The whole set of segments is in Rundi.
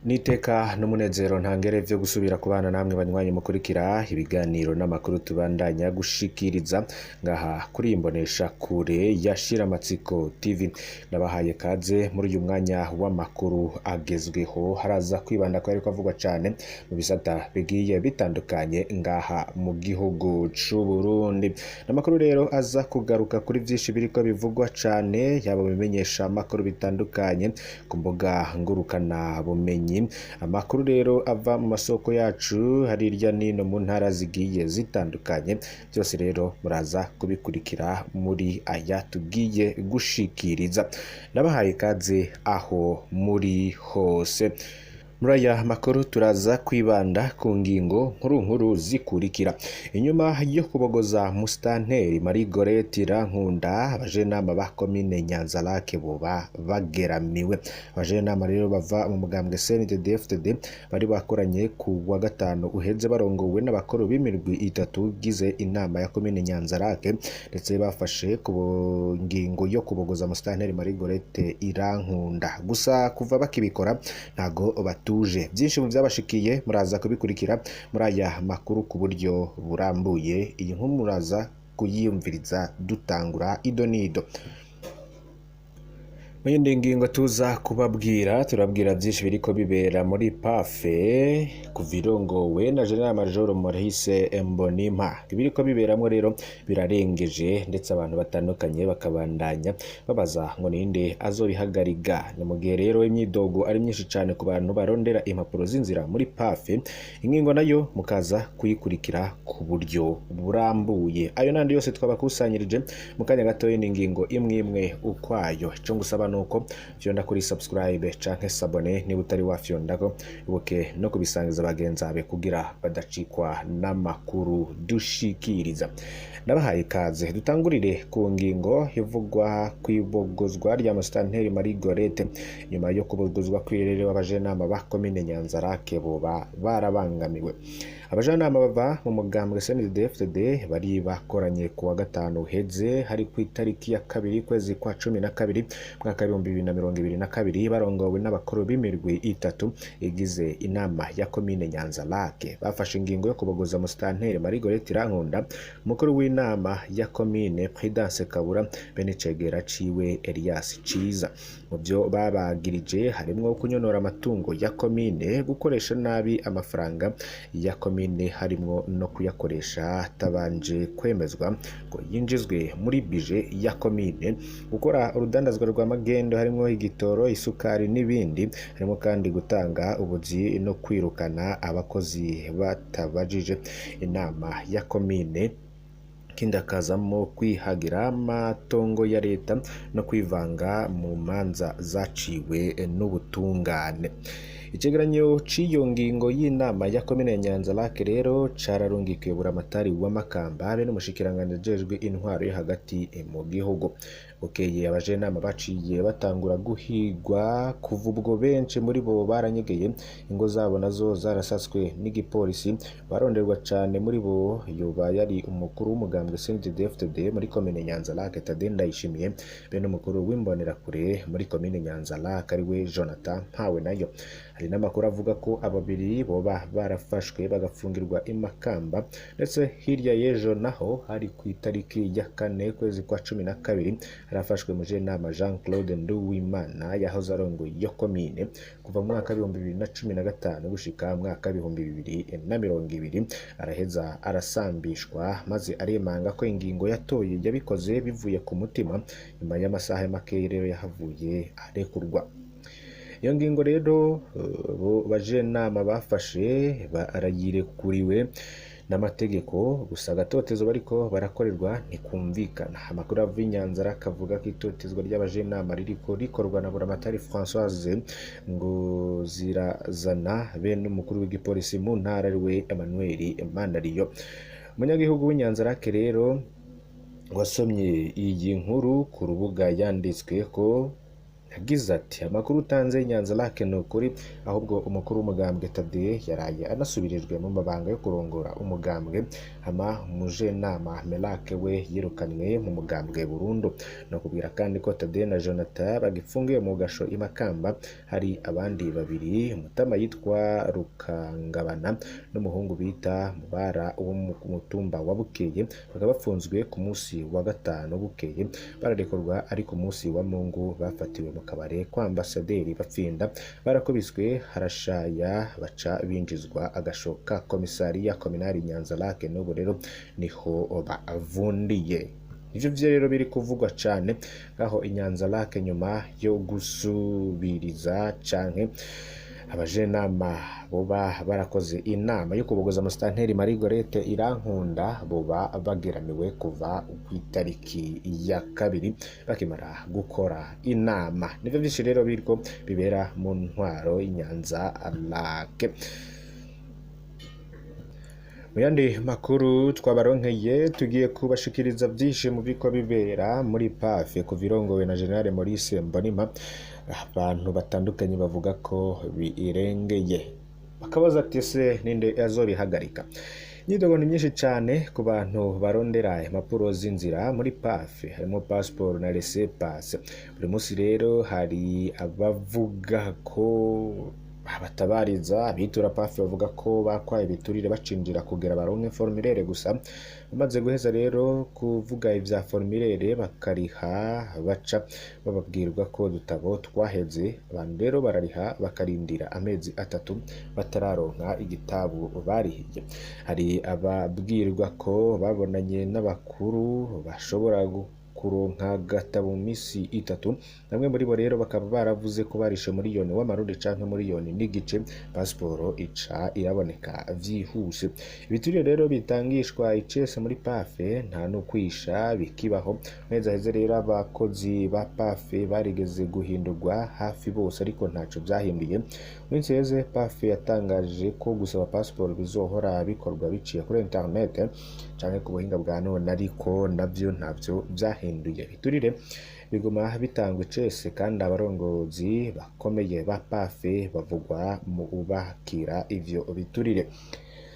Niteka n'umunezero ntangere vyo gusubira kubana namwe banywanyi mukurikira ibiganiro n'amakuru tubandanya gushikiriza ngaha kuri imbonesha kure ya Shiramatsiko TV. Nabahaye kaze muri uyu mwanya w'amakuru agezweho, haraza kwibanda ko ariko avugwa cane mu bisata bigiye bitandukanye ngaha mu gihugu c'u Burundi. Namakuru rero aza kugaruka kuri vyinshi biriko bivugwa cane, yaba bimenyesha amakuru bitandukanye ku mbuga ngurukana bumenyi. Amakuru rero ava mu masoko yacu hari irya nino mu ntara zigiye zitandukanye, byose rero muraza kubikurikira muri aya tugiye gushikiriza. Nabahaye kaze aho muri hose. Muri aya makuru turaza kwibanda ku ngingo nkuru zikurikira. Inyuma yo kubogoza Musitanteri Marie Gorette Irankunda, abajenama ba komine Nyanza-Lac boba bageramiwe. Abajenama rero bava mu mugambwe CNDD-FDD bari bakoranye ku wa gatanu uheze barongowe n'abakuru b'imirwi itatu gize inama ya komine Nyanza-Lac, ndetse bafashe ku ngingo yo kubogoza Musitanteri Marie Gorette Irankunda. Gusa kuva bakibikora ntago byinshi mu byabashikiye muraza kubikurikira muri aya makuru ku buryo burambuye. Iyi nkuru muraza kuyiyumviriza dutangura idonido. Muyindi ngingo tuza kubabwira, turabwira byinshi biriko bibera muri pafe kuvirongowe na General Major Maurice Mbonimpa. Ibiriko biberamwo rero birarengeje, ndetse abantu batandukanye bakabandanya babaza ngo ninde azobihagarika. Ni mu gihe rero imyidogo ari myinshi cyane ku bantu barondera impapuro z'inzira muri pafe. Ingingo nayo mukaza kuyikurikira ku buryo burambuye. Ayo nandi yose twabakusanyirije mu kanya gato, y'ingingo imwe ukwayo. Cyo ngusaba nuko fyonda kuri subscribe canke sabone niba utari wafyondako, ibuke no kubisangiza bagenzi bawe kugira badacikwa n'amakuru dushikiriza. Nabahaye kaze, dutangurire ku ngingo ivugwa kwibogozwa rya Musitanteri Marie Gorette. Nyuma yo kubogozwa kwirere w'abajenama ba komine Nyanza-Lac boba barabangamiwe. Abajanama bava mu mugambwe CNDD-FDD bari bakoranye ku wa gatanu uheze, hari ku itariki ya 2 kwezi kwa 12 mwaka 2022, barongowe n'abakuru b'imirwi itatu igize inama ya komine Nyanza-Lac. Bafashe ingingo yo kubogoza Musitanteri Marie Gorette Irankunda, umukuru w'inama ya komine Prudence Kabura, bene cegera ciwe Elias Ciza. Mu byo babagirije harimwo kunyonora amatungo ya komine, gukoresha nabi amafaranga ya komine, harimwo no kuyakoresha atabanje kwemezwa ngo yinjizwe muri bije ya komine, gukora urudandazwa rw'amagendo harimwo igitoro, isukari n'ibindi, harimo kandi gutanga ubuzi no kwirukana abakozi batabajije inama ya komine, kindakazamo kwihagira amatongo ya leta no kwivanga mu manza zaciwe n'ubutungane. Icegeranyo c'iyo ngingo y'inama ya komine Nyanza-Lac rero cararungikiwe buramatari wa Makamba be n'umushikiranganje ajejwe intwaro yo hagati mu gihugu. Bukeye abajenama baciye batangura guhigwa, kuva ubwo benshi muri bo baranyegeye, ingo zabo nazo zarasatswe n'igipolisi. Baronderwa cane muri bo yoba yari umukuru w'umugambwe CNDD-FDD muri komine Nyanza-Lac Tade Ndayishimiye, be n'umukuru w'imbonerakure muri komine Nyanza-Lac ariwe Jonathan Mpawenayo. Hari n'amakuru avuga ko ababiri boba barafashwe bagafungirwa i Makamba, ndetse hirya y'ejo naho hari ku itariki ya 4 kwezi kwa 12 harafashwe mujenama Jean Claude Nduwimana yahoze arongoye iyo komine kuva mu mwaka 2015 gushika mu mwaka 2020. Araheza arasambishwa maze aremanga ko ingingo yatoye yabikoze bivuye ku mutima. Nyuma y'amasaha make rero yahavuye arekurwa. Iyo ngingo rero bajenama bafashe barayirekuriwe n'amategeko, gusa agatotezo bariko barakorerwa ntikumvikana. Amakuru ava i Nyanza-Lac avuga ko itotezwa ry'abajenama ririko rikorwa na buramatari Françoise ngo zirazana bene umukuru w'igipolisi mu ntara ariwe Emmanuel Mandariyo. Umunyagihugu w'Inyanza-Lac rero wasomye iyi nkuru ku rubuga yanditswe ko yagize ati amakuru utanze y'Inyanza Lake ni ukuri, ahubwo umukuru w'umugambwe Tade yaraye anasubirijwe mu mabanga yo kurongora umugambwe, hama umujenama Melake we yirukanwe mu mugambwe burundu. No kubwira kandi ko Tade na Jonathan bagifungiwe mu gasho i Makamba, hari abandi babiri, umutama yitwa Rukangabana n'umuhungu bita Mubara wo mu mutumba wa Bukeye, bakaba bafunzwe ku munsi wa gatanu bukeye, bararekurwa ari ku munsi wa Mungu bafatiwe mu kabare kwa Ambasaderi Bapfinda, barakubiswe harashaya baca binjizwa agasho ka komisariya kominari Nyanza Lake, n'ubu rero niho bavundiye. Ivyo vyo rero biri kuvugwa cane ngaho Inyanza Lake nyuma yo gusubiriza canke abajenama boba barakoze inama yo kubogoza Musitanteri Marie Gorete Irankunda, boba bageramiwe kuva ku itariki ya 2 bakimara gukora inama. Nivyo vyinshi rero biriko bibera mu ntwaro y'Inyanza Lake. Mu yandi makuru twabaronkeye tugiye kubashikiriza byinshi mu biko bibera muri PAF ku virongowe na General Maurice Mbonimpa. Abantu batandukanye bavuga ko birengeye, bakabaza ati se ninde azobihagarika. Imyidogo ni myinshi cyane ku bantu barondera impapuro z'inzira muri PAF, harimo passport na laissez-passer. Buri munsi rero hari abavuga ko abatabariza abitura PAF bavuga ko bakwaye biturire bacinjira kugera baronke formulaire gusa, bamaze guheza rero kuvuga ivya formulaire bakariha, baca bababwirwa ko dutabo twaheze. Abantu rero barariha bakarindira amezi 3 batararonka igitabo barihiye. Hari ababwirwa ko babonanye n'abakuru bashobora kuronka gatabo misi 3, namwe muri bo rero bakaba baravuze ko barishe miliyoni w'amarundi canke miliyoni n'igice, passport ica iraboneka vyihuse. Ibiturire rero bitangishwa icese muri PAF nta no kwisha bikibaho. Meza heze rero abakozi ba PAF barigeze guhindurwa hafi bose, ariko ntaco byahinduye. Minsi heze PAF yatangaje ko gusaba passport bizohora bikorwa biciye kuri internet canke ku buhinga bwa none, ariko navyo ntavyo byahinduye. Biturire biguma bitangwa icese, kandi abarongozi bakomeye ba PAF bavugwa mu ubakira ivyo biturire.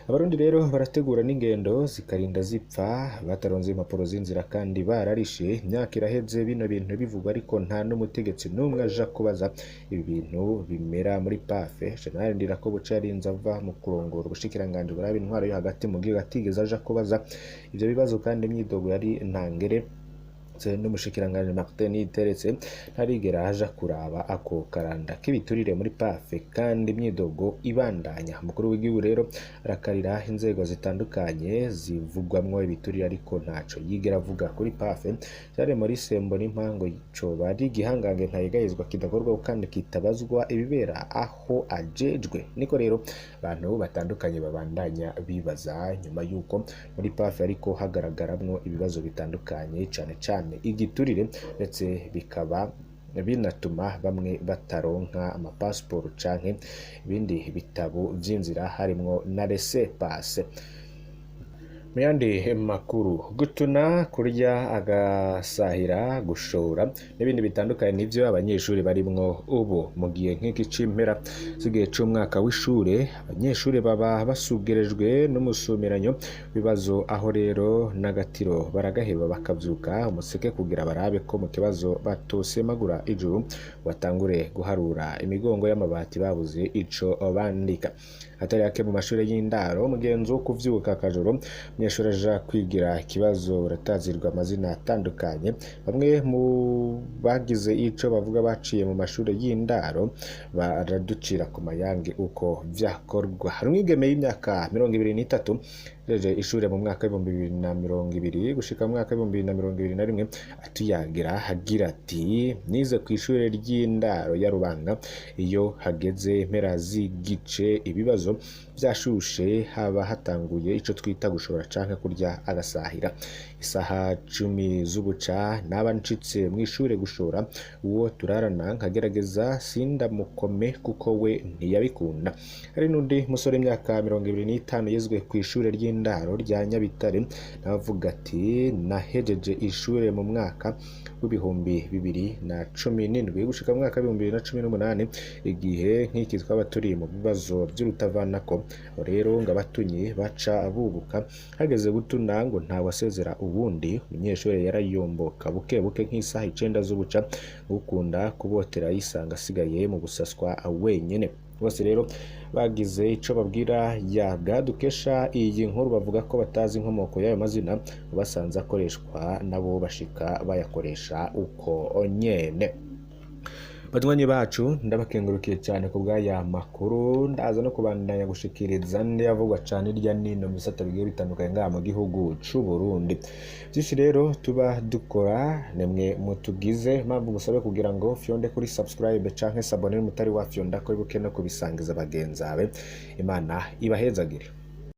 Abarundi rero barategura n'ingendo zikarinda zipfa bataronze impapuro z'inzira kandi bararishe. Imyaka iraheze bino bintu bivugwa, ariko nta n'umutegetsi n'umwe aja kubaza ibi bintu bimera muri PAF. General Ndirakobuca yarinze ava mu kurongora ubushikiranganje buraba intwaro yo hagati mu gihe atigeze aja kubaza ivyo bibazo, kandi imyidogo yari ntangere. N'umushikiranganje Martin Niteretse ntarigera aja kuraba ako karanda k'ibiturire muri PAF, kandi imyidogo ibandanya. Umukuru w'igihugu rero arakarira inzego zitandukanye zivugwamwo ibiturire, ariko ntaco yigera avuga kuri PAF. Cyane Maurice Mbonimpa ngo coba ari igihangange ntayegayezwa kidakorwa kandi kitabazwa ibibera aho ajejwe. Niko rero abantu batandukanye babandanya bibaza nyuma yuko muri PAF ariko hagaragaramwo ibibazo bitandukanye, cane igiturire, ndetse bikaba binatuma bamwe bataronka amapassport canke ibindi bitabo vy'inzira harimwo na laissez-passer. Muyandi makuru, gutuna, kurya, agasahira, gushora n'ibindi bitandukanye nivyo abanyeshuri barimwo ubu. Mu gihe nk'iki c'impera zigihe c'umwaka w'ishure, abanyeshuri baba basugerejwe n'umusumiranyo bibazo, aho rero n'agatiro baragaheba bakavyuka umuseke kugira barabe ko mu kibazo batosemagura ijuru, batangure guharura imigongo y'amabati babuze ico bandika. Atari yake mu mashuri y'indaro, umugenzi wo kuvyuka akajoro umunyeshuri aja kwigira ikibazo uratazirwa amazina atandukanye. Bamwe mu bagize ico bavuga baciye mu mashuri y'indaro baraducira ku mayange uko vyakorwa. Hari umwigeme y'imyaka 23 jeje ishure mu mwaka wa 2020 gushika mu mwaka wa 2021 atuyagira hagira ati nize ku ishure ry'indaro ya Rubanga, iyo hageze impera z'igice ibibazo vyashushe haba hatanguye ico twita gushora canke kurya agasahira. Isaha 10 z'ubuca naba ncitse mu ishure gushora, uwo turarana nkagerageza sinda mukome kuko we ntiyabikunda. Hari nundi musore imyaka 25 yezwe ku ishure ry'indaro n'indaro rya Nyabitare navuga ati nahejeje ishure mu mwaka w'ibihumbi 2017 gushika mu mwaka w'ibihumbi 2018 igihe nk'iki twaba turi mu bibazo by'urutavanako rero ngo abatunyi baca bubuka hageze gutuna ngo nta wasezera ubundi umunyeshuri yarayomboka buke buke nk'isaha 9 z'ubuca gukunda kubotera yisanga asigaye mu gusaswa wenyene bose rero bagize ico babwira ya bwadukesha iyi nkuru bavuga ko batazi inkomoko y'ayo mazina basanze akoreshwa nabo bashika bayakoresha uko nyene. Banywanyi bacu ndabakengurukiye cyane ku bw'aya makuru ndaza no kubandanya gushikiriza ndiyavugwa cyane irya nino mu bisata bigiye bitandukanye ngaha mu gihugu c'u Burundi. Byinshi rero tuba dukora nemwe mutugize mpamvu musabe kugira ngo fyonde kuri subscribe canke s'abonner mutari wa fyonda ko ibuke no kubisangiza bagenzabe. Imana ibahezagire.